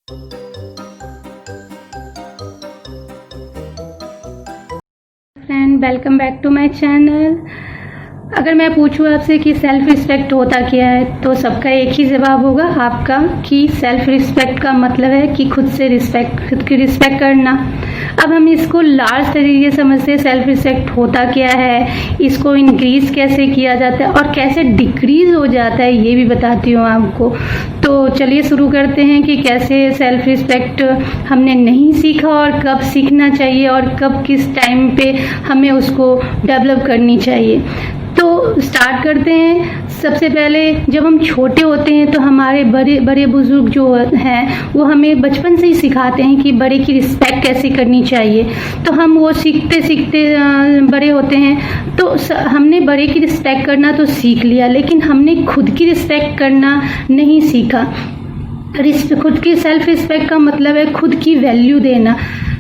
Friend, welcome back to my channel. अगर मैं पूछूं आपसे कि सेल्फ रिस्पेक्ट होता क्या है, तो सबका एक ही जवाब होगा आपका कि सेल्फ रिस्पेक्ट का मतलब है कि खुद की रिस्पेक्ट करना। अब हम इसको लार्ज तरीके से समझते हैं, सेल्फ रिस्पेक्ट होता क्या है, इसको इंक्रीज कैसे किया जाता है और कैसे डिक्रीज हो जाता है, ये भी बताती हूँ आपको। तो चलिए शुरू करते हैं कि कैसे सेल्फ रिस्पेक्ट हमने नहीं सीखा और कब सीखना चाहिए और कब किस टाइम पे हमें उसको डेवलप करनी चाहिए। तो स्टार्ट करते हैं। सबसे पहले जब हम छोटे होते हैं तो हमारे बड़े बुजुर्ग जो हैं वो हमें बचपन से ही सिखाते हैं कि बड़े की रिस्पेक्ट कैसे करनी चाहिए। तो हम वो सीखते सीखते बड़े होते हैं। तो हमने बड़े की रिस्पेक्ट करना तो सीख लिया, लेकिन हमने खुद की रिस्पेक्ट करना नहीं सीखा। खुद की सेल्फ रिस्पेक्ट का मतलब है खुद की वैल्यू देना।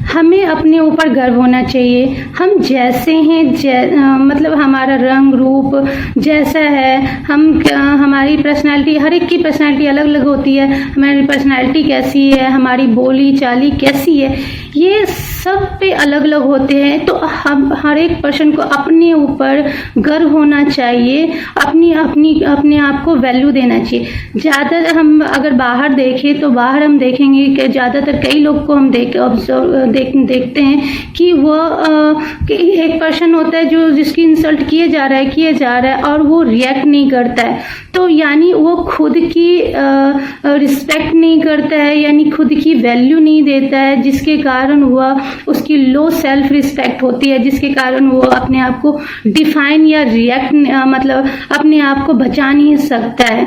हमें अपने ऊपर गर्व होना चाहिए। हम जैसे हैं, मतलब हमारा रंग रूप जैसा है, हमारी पर्सनालिटी, हर एक की पर्सनालिटी अलग अलग होती है। हमारी पर्सनालिटी कैसी है, हमारी बोली चाली कैसी है, ये सब पे अलग अलग होते हैं। तो हम हर एक पर्सन को अपने ऊपर गर्व होना चाहिए, अपने आप को वैल्यू देना चाहिए। ज़्यादा हम अगर बाहर देखें तो बाहर हम देखेंगे कि ज़्यादातर कई लोग को हम देखते हैं कि वो कि एक पर्सन होता है जो जिसकी इंसल्ट किए जा रहा है और वो रिएक्ट नहीं करता है। तो यानी वो खुद की रिस्पेक्ट नहीं करता है, यानी खुद की वैल्यू नहीं देता है, जिसके कारण वह उसकी लो सेल्फ रिस्पेक्ट होती है, जिसके कारण वो अपने आप को डिफाइन या रिएक्ट मतलब अपने आप को बचा नहीं सकता है।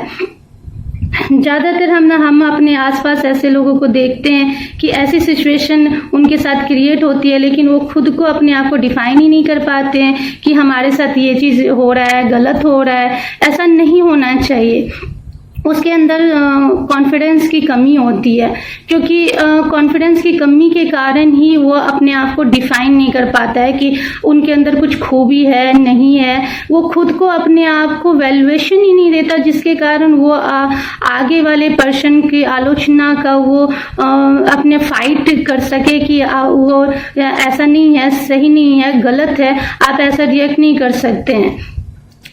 ज़्यादातर हम अपने आसपास ऐसे लोगों को देखते हैं कि ऐसी सिचुएशन उनके साथ क्रिएट होती है, लेकिन वो खुद को अपने आप को डिफाइन ही नहीं कर पाते हैं कि हमारे साथ ये चीज़ हो रहा है, गलत हो रहा है। ऐसा नहीं होना चाहिए। उसके अंदर कॉन्फिडेंस की कमी होती है, क्योंकि कॉन्फिडेंस की कमी के कारण ही वो अपने आप को डिफाइन नहीं कर पाता है कि उनके अंदर कुछ खूबी है नहीं है। वो खुद को अपने आप को वैल्यूएशन ही नहीं देता, जिसके कारण वो आगे वाले पर्सन की आलोचना का वो अपने फाइट कर सके कि वो ऐसा नहीं है, सही नहीं है, गलत है, आप ऐसा रिएक्ट नहीं कर सकते हैं।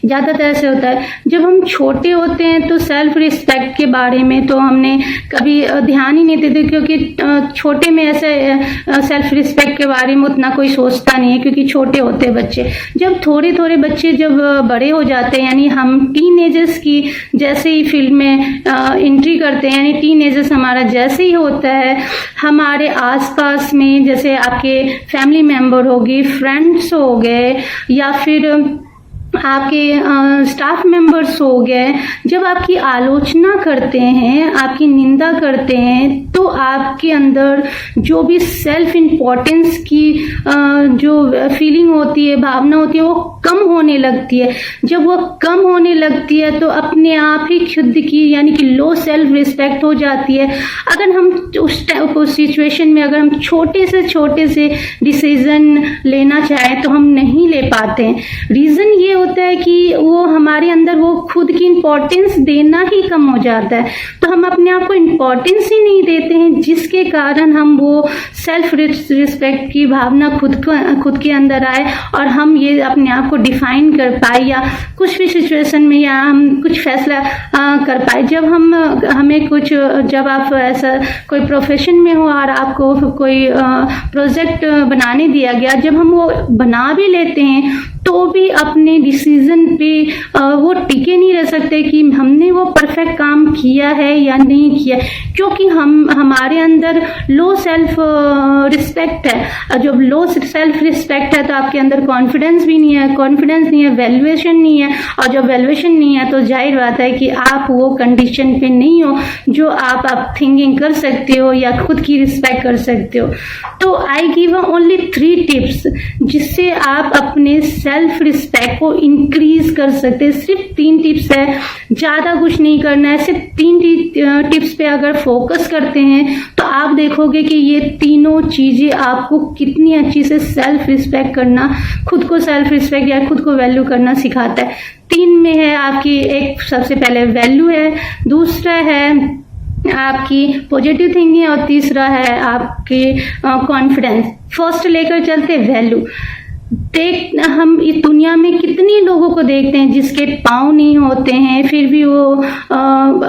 ज़्यादातर ऐसे होता है। जब हम छोटे होते हैं तो सेल्फ रिस्पेक्ट के बारे में तो हमने कभी ध्यान ही नहीं देते, क्योंकि छोटे में ऐसे सेल्फ रिस्पेक्ट के बारे में उतना कोई सोचता नहीं है, क्योंकि छोटे होते बच्चे। जब थोड़े बच्चे जब बड़े हो जाते हैं, यानी हम टीनेजर्स की जैसे ही फील्ड में एंट्री करते हैं, यानी टीनेजर्स हमारा जैसे ही होता है, हमारे आसपास में जैसे आपके फैमिली मेम्बर हो गए, फ्रेंड्स हो गए, या फिर आपके स्टाफ मेंबर्स हो गए, जब आपकी आलोचना करते हैं, आपकी निंदा करते हैं, तो आपके अंदर जो भी सेल्फ इम्पोर्टेंस की जो फीलिंग होती है, भावना होती है, वो कम होने लगती है। जब वो कम होने लगती है तो अपने आप ही खुद की यानी कि लो सेल्फ रिस्पेक्ट हो जाती है। अगर हम उस सिचुएशन में अगर हम छोटे से डिसीजन लेना चाहें तो हम नहीं ले पाते हैं। रीज़न ये होता है कि वो हमारे अंदर वो खुद की इम्पोर्टेंस देना ही कम हो जाता है। तो हम अपने आप को इम्पोर्टेंस ही नहीं देते हैं, जिसके कारण हम वो सेल्फ रिस्पेक्ट की भावना खुद के अंदर आए और हम ये अपने आप को डिफाइन कर पाए, या कुछ भी सिचुएशन में या हम कुछ फैसला कर पाए। जब आप ऐसा कोई प्रोफेशन में हो और आपको कोई प्रोजेक्ट बनाने दिया गया, जब हम वो बना भी लेते हैं तो भी अपने डिसीजन पे वो टिके नहीं रह सकते कि हमने वो परफेक्ट काम किया है या नहीं किया, क्योंकि हमारे अंदर लो सेल्फ रिस्पेक्ट है। जब लो सेल्फ रिस्पेक्ट है तो आपके अंदर कॉन्फिडेंस नहीं है, वैल्यूएशन नहीं है, और जब वैल्यूएशन नहीं है तो जाहिर बात है कि आप वो कंडीशन पे नहीं हो जो आप थिंकिंग कर सकते हो या खुद की रिस्पेक्ट कर सकते हो। तो आई गिव ओनली 3 टिप्स जिससे आप अपने सेल्फ रिस्पेक्ट को इंक्रीज कर सकते हैं। सिर्फ 3 टिप्स है, ज़्यादा कुछ नहीं करना है। सिर्फ 3 टिप्स पे अगर फोकस करते हैं तो आप देखोगे कि ये तीनों चीज़ें आपको कितनी अच्छी से सेल्फ रिस्पेक्ट करना, खुद को सेल्फ रिस्पेक्ट या खुद को वैल्यू करना सिखाता है। 3 में है आपकी, एक सबसे पहले वैल्यू है, दूसरा है आपकी पॉजिटिव थिंकिंग और तीसरा है आपके कॉन्फिडेंस। फर्स्ट लेकर चलते वैल्यू। हम इस दुनिया में कितनी लोगों को देखते हैं जिसके पाँव नहीं होते हैं फिर भी वो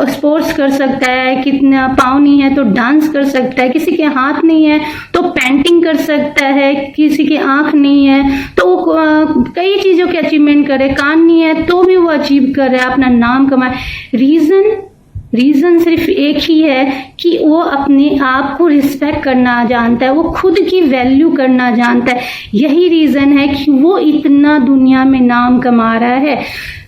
स्पोर्ट्स कर सकता है, कितना पाँव नहीं है तो डांस कर सकता है, किसी के हाथ नहीं है तो पेंटिंग कर सकता है, किसी की आंख नहीं है तो वो कई चीज़ों के अचीवमेंट करे, कान नहीं है तो भी वो अचीव कर रहा है, अपना नाम कमाए। रीज़न सिर्फ एक ही है कि वो अपने आप को रिस्पेक्ट करना जानता है, वो खुद की वैल्यू करना जानता है। यही रीज़न है कि वो इतना दुनिया में नाम कमा रहा है।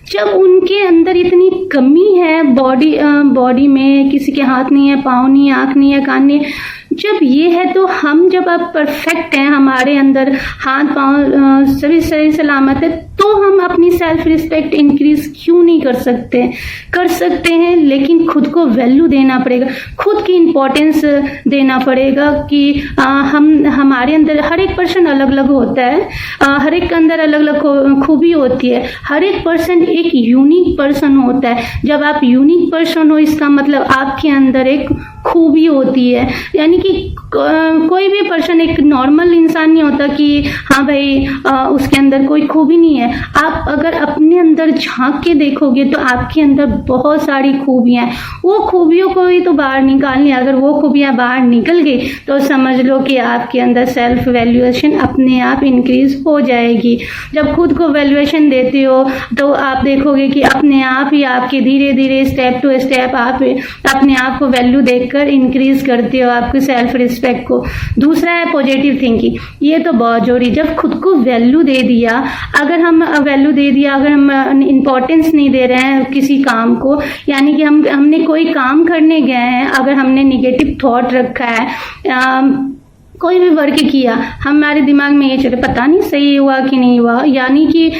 जब उनके अंदर इतनी कमी है बॉडी में, किसी के हाथ नहीं है, पाँव नहीं है, आँख नहीं है, कान नहीं है, जब ये है तो हम जब आप परफेक्ट हैं, हमारे अंदर हाथ पाँव सभी सही सलामत है, तो हम अपनी सेल्फ रिस्पेक्ट इंक्रीज क्यों नहीं कर सकते हैं। लेकिन खुद को वैल्यू देना पड़ेगा, खुद की इम्पोर्टेंस देना पड़ेगा कि हमारे अंदर हर एक पर्सन अलग अलग होता है, हर एक के अंदर अलग अलग खूबी होती है, हर एक पर्सन एक यूनिक पर्सन होता है। जब आप यूनिक पर्सन हो इसका मतलब आपके अंदर एक खूबी होती है, यानी कि कोई भी पर्सन एक नॉर्मल इंसान नहीं होता कि हाँ भाई उसके अंदर कोई खूबी नहीं है। आप अगर अपने अंदर झांक के देखोगे तो आपके अंदर बहुत सारी खूबियां हैं, वो खूबियों को ही तो बाहर निकालनी। अगर वो खूबियां बाहर निकल गई तो समझ लो कि आपके अंदर सेल्फ वैल्यूएशन अपने आप इंक्रीज हो जाएगी। जब खुद को वैल्यूएशन देते हो तो आप देखोगे कि अपने आप ही आपके धीरे धीरे स्टेप टू स्टेप आप अपने आप को वैल्यू देकर इंक्रीज करते हो आपके सेल्फ रिस्पेक्ट को। दूसरा है पॉजिटिव थिंकिंग, ये तो बहुत जरूरी। जब खुद को वैल्यू दे दिया, अगर हम इम्पोर्टेंस नहीं दे रहे हैं किसी काम को, यानी कि हमने कोई काम करने गए हैं, अगर हमने निगेटिव थॉट रखा है, कोई भी वर्क किया, हमारे दिमाग में ये चले पता नहीं सही हुआ कि नहीं हुआ, यानी कि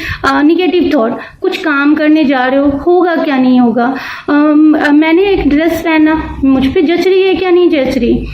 निगेटिव थॉट। कुछ काम करने जा रहे हो, होगा क्या नहीं होगा, मैंने एक ड्रेस पहना, मुझ पे जच रही है क्या नहीं जच रही,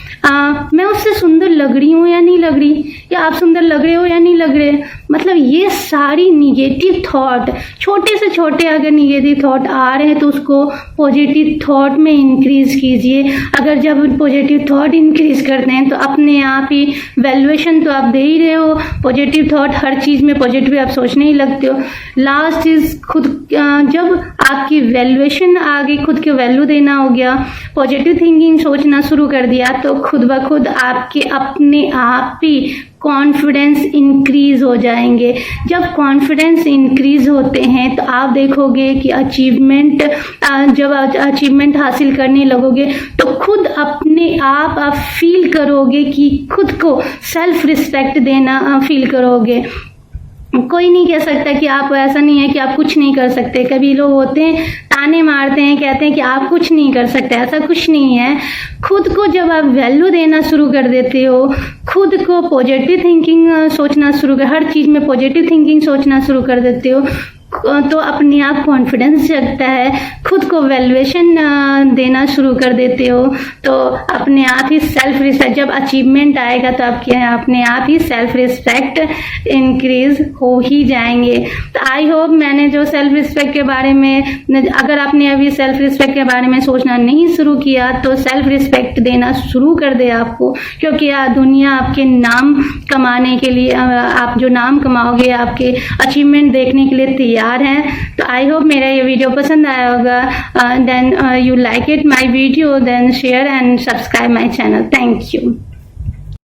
मैं उससे सुंदर लग रही हूँ या नहीं लग रही, या आप सुंदर लग रहे हो या नहीं लग रहे। मतलब ये सारी निगेटिव थॉट, छोटे से छोटे अगर निगेटिव थॉट आ रहे हैं तो उसको पॉजिटिव थॉट में इंक्रीज कीजिए। अगर जब पॉजिटिव थॉट इंक्रीज करते हैं तो अपने आप ही वैल्यूएशन तो आप दे ही रहे हो। पॉजिटिव थॉट, हर चीज़ में पॉजिटिव आप सोचने ही लगते हो। लास्ट चीज़ खुद, जब आपकी वैल्यूएशन आ गई, खुद के वैल्यू देना हो गया, पॉजिटिव थिंकिंग सोचना शुरू कर दिया, तो खुद ब खुद आपके अपने आप ही कॉन्फिडेंस इंक्रीज हो जाएंगे। जब कॉन्फिडेंस इंक्रीज होते हैं तो आप देखोगे कि जब अचीवमेंट हासिल करने लगोगे तो खुद अपने आप फील करोगे कि खुद को सेल्फ रिस्पेक्ट देना फील करोगे। कोई नहीं कह सकता कि आप, ऐसा नहीं है कि आप कुछ नहीं कर सकते। कभी लोग होते हैं ताने मारते हैं, कहते हैं कि आप कुछ नहीं कर सकते, ऐसा कुछ नहीं है। खुद को जब आप वैल्यू देना शुरू कर देते हो, खुद को पॉजिटिव थिंकिंग सोचना शुरू कर, हर चीज़ में पॉजिटिव थिंकिंग सोचना शुरू कर देते हो, तो अपने आप कॉन्फिडेंस जगता है, खुद को वैल्यूएशन देना शुरू कर देते हो, तो अपने आप ही सेल्फ रिस्पेक्ट, जब अचीवमेंट आएगा तो आपके अपने आप ही सेल्फ रिस्पेक्ट इंक्रीज हो ही जाएंगे। तो आई होप मैंने जो सेल्फ रिस्पेक्ट के बारे में, अगर आपने अभी सेल्फ रिस्पेक्ट के बारे में सोचना नहीं शुरू किया तो सेल्फ रिस्पेक्ट देना शुरू कर दे आपको, क्योंकि दुनिया आपके नाम कमाने के लिए, आप जो नाम कमाओगे, आपके अचीवमेंट देखने के लिए तैयार हैं। तो आई होप मेरा ये वीडियो पसंद आया होगा। Then you like it my video, then share and subscribe my channel. Thank you.